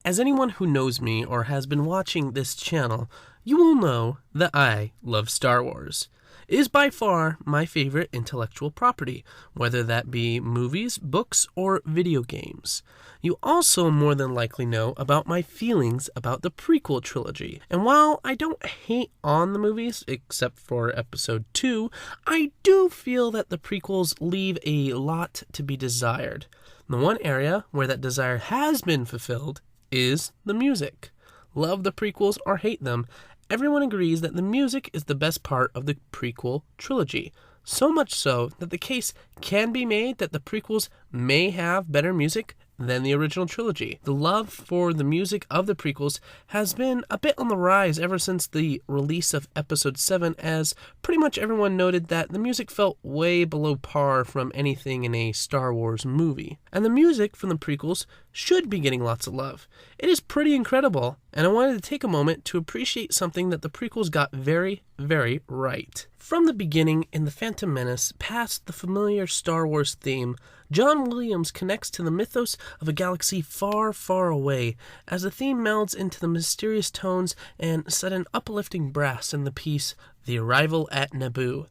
As anyone who knows me or has been watching this channel, you will know that I love Star Wars. It is by far my favorite intellectual property, whether that be movies, books, or video games. You also more than likely know about my feelings about the prequel trilogy. And while I don't hate on the movies, except for episode 2, I do feel that the prequels leave a lot to be desired. The one area where that desire has been fulfilled is the music. Love the prequels or hate them, everyone agrees that the music is the best part of the prequel trilogy. So much so that the case can be made that the prequels may have better music than the original trilogy. The love for the music of the prequels has been a bit on the rise ever since the release of episode 7, as pretty much everyone noted that the music felt way below par from anything in a Star Wars movie. And the music from the prequels should be getting lots of love. It is pretty incredible, and I wanted to take a moment to appreciate something that the prequels got very, very right. From the beginning in The Phantom Menace, past the familiar Star Wars theme, John Williams connects to the mythos of a galaxy far, far away, as the theme melds into the mysterious tones and sudden uplifting brass in the piece The Arrival at Naboo.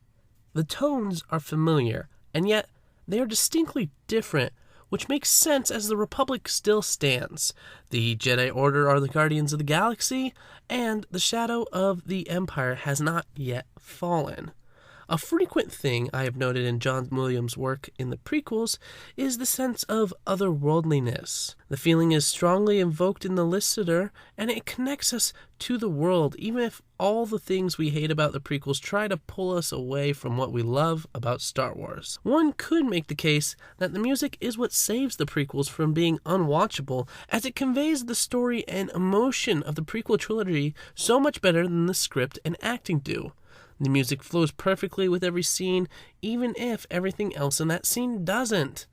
The tones are familiar, and yet they are distinctly different, which makes sense as the Republic still stands. The Jedi Order are the guardians of the galaxy, and the shadow of the Empire has not yet fallen. A frequent thing I have noted in John Williams' work in the prequels is the sense of otherworldliness. The feeling is strongly invoked in the listener, and it connects us to the world, even if all the things we hate about the prequels try to pull us away from what we love about Star Wars. One could make the case that the music is what saves the prequels from being unwatchable, as it conveys the story and emotion of the prequel trilogy so much better than the script and acting do. The music flows perfectly with every scene, even if everything else in that scene doesn't.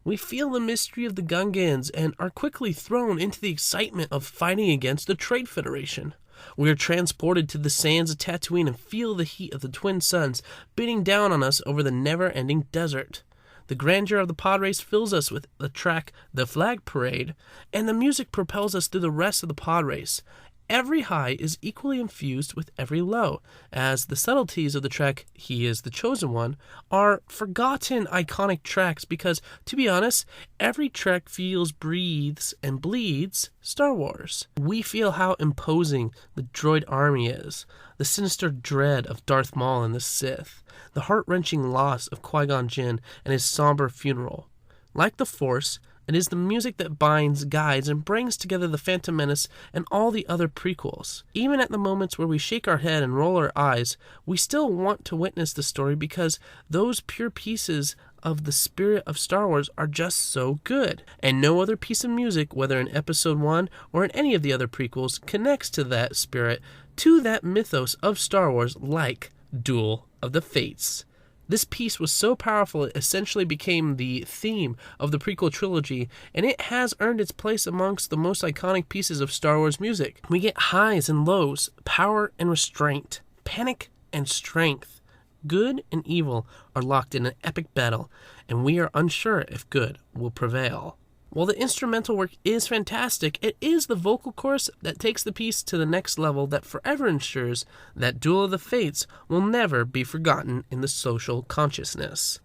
We feel the mystery of the Gungans and are quickly thrown into the excitement of fighting against the Trade Federation. We are transported to the sands of Tatooine and feel the heat of the twin suns beating down on us over the never-ending desert. The grandeur of the pod race fills us with the track The Flag Parade, and the music propels us through the rest of the pod race. Every high is equally infused with every low, as the subtleties of the track He is the Chosen One are forgotten iconic tracks because, to be honest, every track feels, breathes, and bleeds Star Wars. We feel how imposing the droid army is, the sinister dread of Darth Maul and the Sith, the heart-wrenching loss of Qui-Gon Jinn and his somber funeral. Like the Force, it is the music that binds, guides, and brings together The Phantom Menace and all the other prequels. Even at the moments where we shake our head and roll our eyes, we still want to witness the story because those pure pieces of the spirit of Star Wars are just so good. And no other piece of music, whether in Episode 1 or in any of the other prequels, connects to that spirit, to that mythos of Star Wars like Duel of the Fates. This piece was so powerful it essentially became the theme of the prequel trilogy, and it has earned its place amongst the most iconic pieces of Star Wars music. We get highs and lows, power and restraint, panic and strength. Good and evil are locked in an epic battle, and we are unsure if good will prevail. While the instrumental work is fantastic, it is the vocal chorus that takes the piece to the next level that forever ensures that Duel of the Fates will never be forgotten in the social consciousness.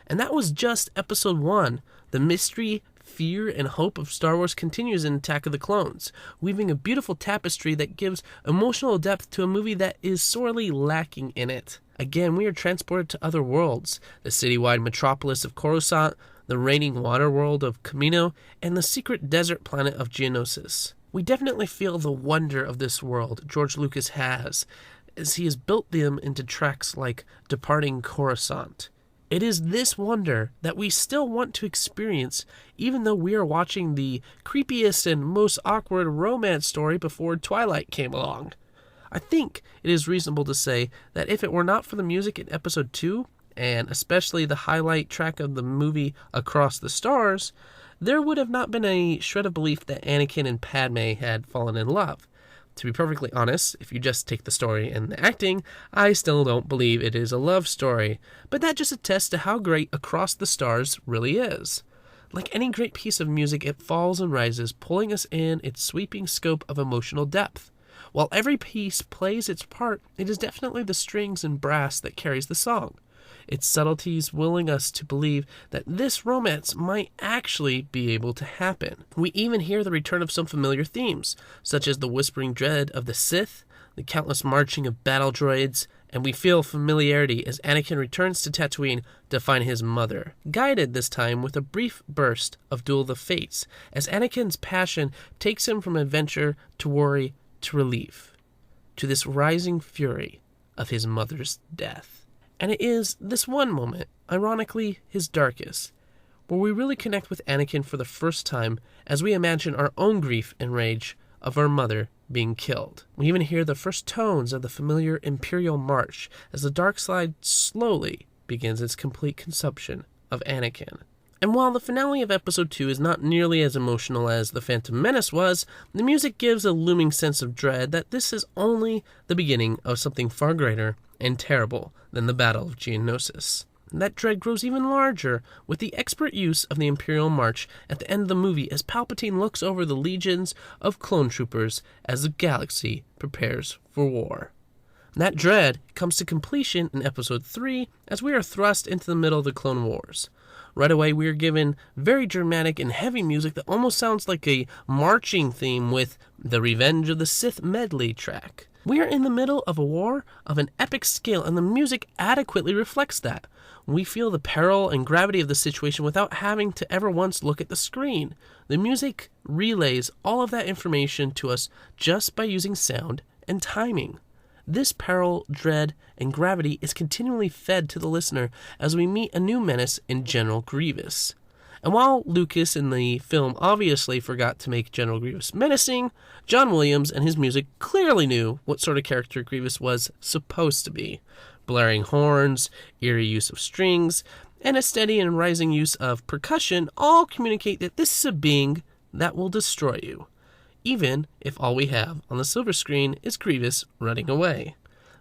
And that was just Episode 1. The mystery, fear, and hope of Star Wars continues in Attack of the Clones, weaving a beautiful tapestry that gives emotional depth to a movie that is sorely lacking in it. Again, we are transported to other worlds, the citywide metropolis of Coruscant, the reigning water world of Kamino, and the secret desert planet of Geonosis. We definitely feel the wonder of this world George Lucas has, as he has built them into tracks like Departing Coruscant. It is this wonder that we still want to experience, even though we are watching the creepiest and most awkward romance story before Twilight came along. I think it is reasonable to say that if it were not for the music in Episode 2, and especially the highlight track of the movie Across the Stars, there would have not been a shred of belief that Anakin and Padme had fallen in love. To be perfectly honest, if you just take the story and the acting, I still don't believe it is a love story, but that just attests to how great Across the Stars really is. Like any great piece of music, it falls and rises, pulling us in its sweeping scope of emotional depth. While every piece plays its part, it is definitely the strings and brass that carries the song. Its subtleties willing us to believe that this romance might actually be able to happen. We even hear the return of some familiar themes, such as the whispering dread of the Sith, the countless marching of battle droids, and we feel familiarity as Anakin returns to Tatooine to find his mother, guided this time with a brief burst of Duel of the Fates, as Anakin's passion takes him from adventure to worry to relief, to this rising fury of his mother's death. And it is this one moment, ironically his darkest, where we really connect with Anakin for the first time as we imagine our own grief and rage of our mother being killed. We even hear the first tones of the familiar Imperial March as the dark side slowly begins its complete consumption of Anakin. And while the finale of Episode 2 is not nearly as emotional as The Phantom Menace was, the music gives a looming sense of dread that this is only the beginning of something far greater and terrible than the Battle of Geonosis. And that dread grows even larger with the expert use of the Imperial March at the end of the movie as Palpatine looks over the legions of clone troopers as the galaxy prepares for war. And that dread comes to completion in Episode 3 as we are thrust into the middle of the Clone Wars. Right away, we are given very dramatic and heavy music that almost sounds like a marching theme with the Revenge of the Sith medley track. We are in the middle of a war of an epic scale, and the music adequately reflects that. We feel the peril and gravity of the situation without having to ever once look at the screen. The music relays all of that information to us just by using sound and timing. This peril, dread, and gravity is continually fed to the listener as we meet a new menace in General Grievous. And while Lucas in the film obviously forgot to make General Grievous menacing, John Williams and his music clearly knew what sort of character Grievous was supposed to be. Blaring horns, eerie use of strings, and a steady and rising use of percussion all communicate that this is a being that will destroy you, even if all we have on the silver screen is Grievous running away.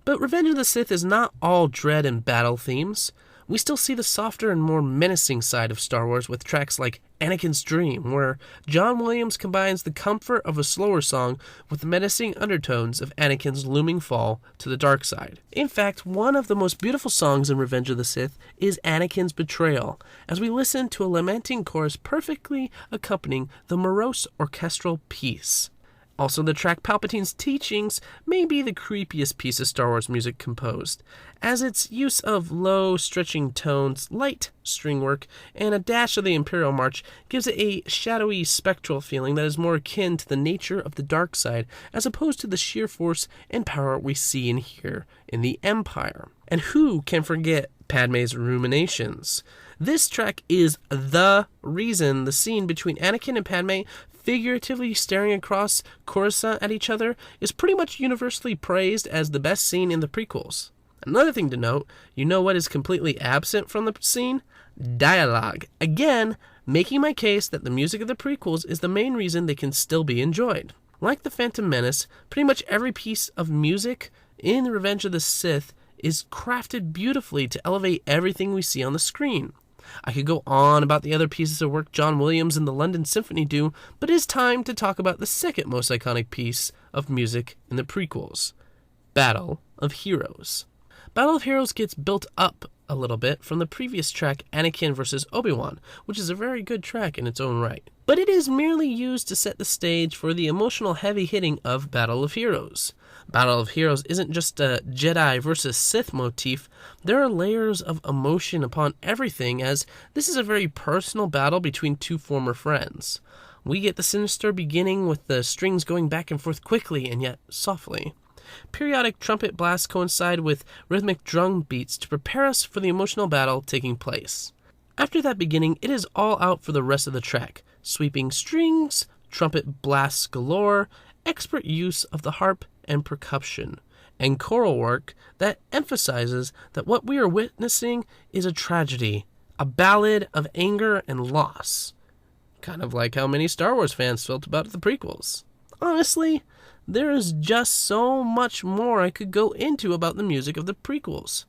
But Revenge of the Sith is not all dread and battle themes. We still see the softer and more menacing side of Star Wars with tracks like Anakin's Dream, where John Williams combines the comfort of a slower song with the menacing undertones of Anakin's looming fall to the dark side. In fact, one of the most beautiful songs in Revenge of the Sith is Anakin's Betrayal, as we listen to a lamenting chorus perfectly accompanying the morose orchestral piece. Also, the track Palpatine's Teachings may be the creepiest piece of Star Wars music composed, as its use of low, stretching tones, light string work, and a dash of the Imperial March gives it a shadowy, spectral feeling that is more akin to the nature of the dark side, as opposed to the sheer force and power we see and hear in the Empire. And who can forget Padme's ruminations? This track is the reason the scene between Anakin and Padme figuratively staring across Coruscant at each other is pretty much universally praised as the best scene in the prequels. Another thing to note, you know what is completely absent from the scene? Dialogue. Again, making my case that the music of the prequels is the main reason they can still be enjoyed. Like The Phantom Menace, pretty much every piece of music in Revenge of the Sith is crafted beautifully to elevate everything we see on the screen. I could go on about the other pieces of work John Williams and the London Symphony do, but it is time to talk about the second most iconic piece of music in the prequels, Battle of Heroes. Battle of Heroes gets built up a little bit from the previous track Anakin vs. Obi-Wan, which is a very good track in its own right. But it is merely used to set the stage for the emotional heavy hitting of Battle of Heroes. Battle of Heroes isn't just a Jedi versus Sith motif. There are layers of emotion upon everything, as this is a very personal battle between two former friends. We get the sinister beginning with the strings going back and forth quickly and yet softly. Periodic trumpet blasts coincide with rhythmic drum beats to prepare us for the emotional battle taking place. After that beginning, it is all out for the rest of the track. Sweeping strings, trumpet blasts galore, expert use of the harp and percussion, and choral work that emphasizes that what we are witnessing is a tragedy, a ballad of anger and loss. Kind of like how many Star Wars fans felt about the prequels. Honestly, there is just so much more I could go into about the music of the prequels.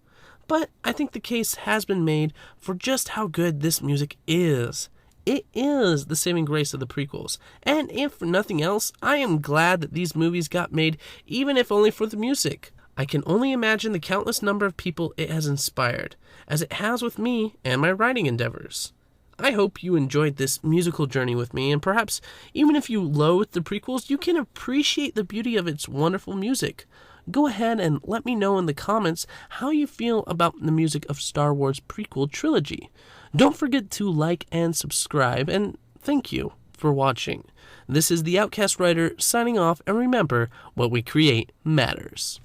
But I think the case has been made for just how good this music is. It is the saving grace of the prequels, and if for nothing else, I am glad that these movies got made, even if only for the music. I can only imagine the countless number of people it has inspired, as it has with me and my writing endeavors. I hope you enjoyed this musical journey with me, and perhaps even if you loathe the prequels, you can appreciate the beauty of its wonderful music. Go ahead and let me know in the comments how you feel about the music of Star Wars Prequel Trilogy. Don't forget to like and subscribe, and thank you for watching. This is the Outcast Writer signing off, and remember, what we create matters.